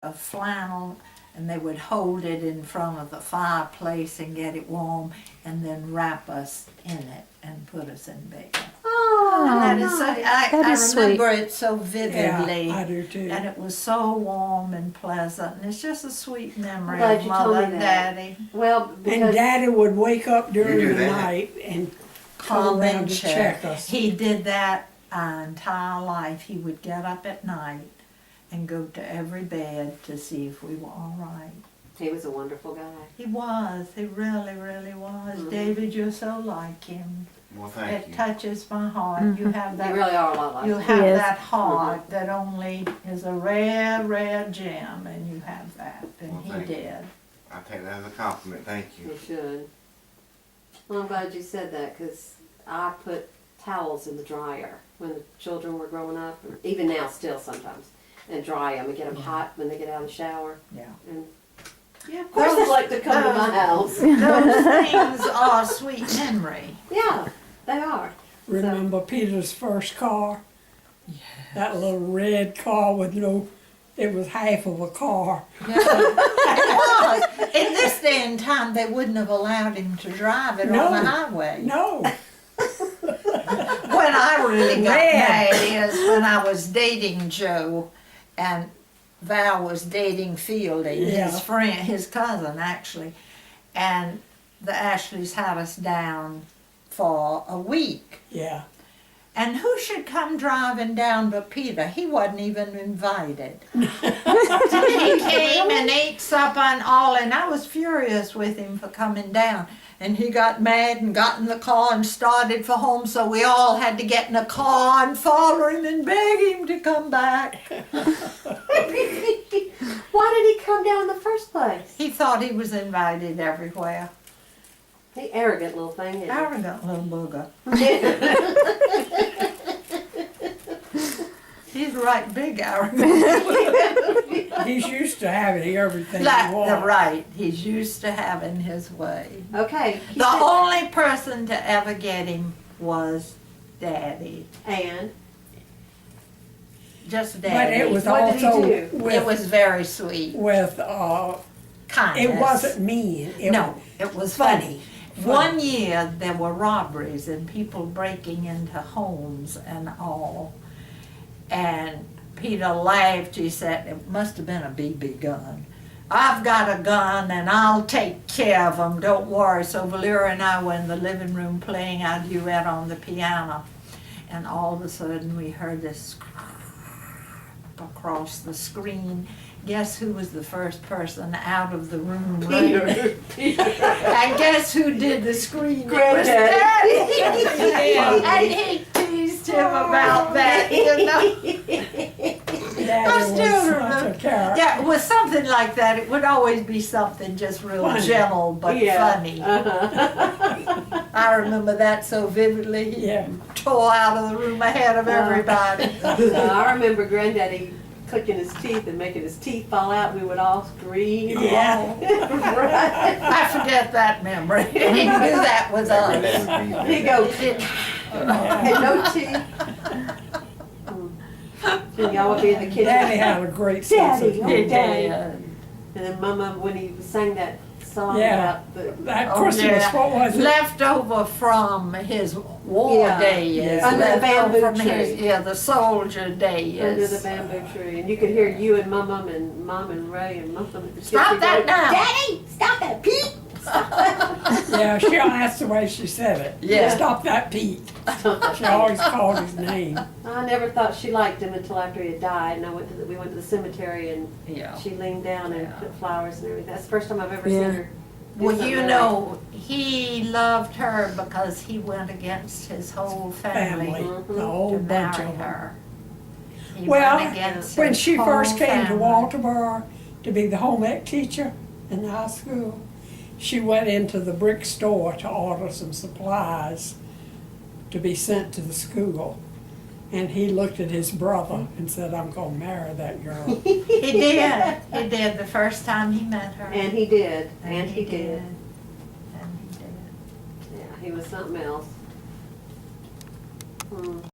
of flannel, and they would hold it in front of the fireplace and get it warm, and then wrap us in it and put us in bed. Oh, And that is so, I remember it so Yeah, vividly. I do too. And it was so warm and pleasant, and it's just a sweet memory glad of you told Mother me and that. Daddy. Well, And because Daddy would wake up during You do the that? night and come Come around and to check us. He did that our entire life. He would get up at night and go to every bed to see if we were all right. he was a wonderful guy. He was. He really, really was. Mhm. David, you're so like him. Well, thank It you. touches my heart. You have You that. really are a lot like You him. have is. that heart that only is a rare, rare gem, and you have that, and Well, he thank you. did. I take that as a compliment. Thank you. You should. Well, I'm glad you said that because I put towels in the dryer when the children were growing up, and even now still sometimes, and dry them and get them Yeah. hot when they get out of the shower. Yeah. And yeah, of course they like to come to my house. Those things are sweet memory. Yeah, they are. Remember Peter's first car? That little red car with no, it was half of a car. Yeah. It was. In this day and time, they wouldn't have allowed him to drive it on No. the highway. No, When I really got Red. mad is when I was dating Joe, and Val was dating Fielding, Yeah. his friend, his cousin actually, and the Ashleys had us down for a week. yeah. And who should come driving down but Peter? He wasn't even invited. He came and ate supper and all, and I was furious with him for coming down. And he got mad and got in the car and started for home, so we all had to get in a car and follow him and beg him to come back. Why did he come down in the first place? He thought he was invited everywhere. He arrogant little thing. Isn't he? Arrogant little booger. He's right big arrogant. He's used to having everything he Like, wants. right, he's used to having his way. Okay. he The said- only person to ever get him was Daddy. And Just But Daddy. it was What did he also do? It with, was very sweet. Kindness. it wasn't mean. No, it was funny. One year there were robberies and people breaking into homes and all. And Peter laughed. He said, it must have been a BB gun. I've got a gun and I'll take care of them. Don't worry. So Valeria and I were in the living room playing our duet on the piano. And all of a sudden we heard this across the screen. Guess who was the first person out of the room? Peter. And guess who did the screen? It was Granddaddy. Daddy. And he teased him about that, you know. Daddy I was still such remember. a character. Yeah, it was something like that. It would always be something just real Funny. gentle but Yeah. funny. Uh-huh. I remember that so vividly. He Yeah. tore out of the room ahead of everybody. I remember Granddaddy clicking his teeth and making his teeth fall out. We would all scream. Yeah. Right. I forget that memory. He knew that was us. He goes, Yeah. and no teeth. And y'all would be in the kitchen. Daddy had a great sense of Daddy, humor. He Daddy. did. And then Mama, when he sang that song Yeah. about the That Oh, Christmas, yeah. what was it? Left over from his war Yeah. days. Yeah. Under the Left over bamboo from tree. his, yeah, the soldier days. under the bamboo tree, and you could hear you and Mom and Ray and Mom at the Stop kitchen that going, now. Daddy, stop that, Pete! Stop that. Yeah, that's the way she said it. Yeah. Stop that Pete. She always called his name. I never thought she liked him until after he had died, and we went to the cemetery, and Yeah. she leaned down and Yeah. put flowers and everything. That's the first time I've ever Yeah. seen her. do Well, something you like know, he loved her because he went against his whole family, Family, Mhm. the whole to bunch marry of them. her. He Well, went against when his she whole first came to family. Walterboro to be the home ec teacher in the high school, she went into the brick store to order some supplies to be sent to the school. And he looked at his brother and said, I'm gonna marry that girl. He did. He did the first time he met her. And he did, and he did. And he did. Yeah, he was something else. Hmm.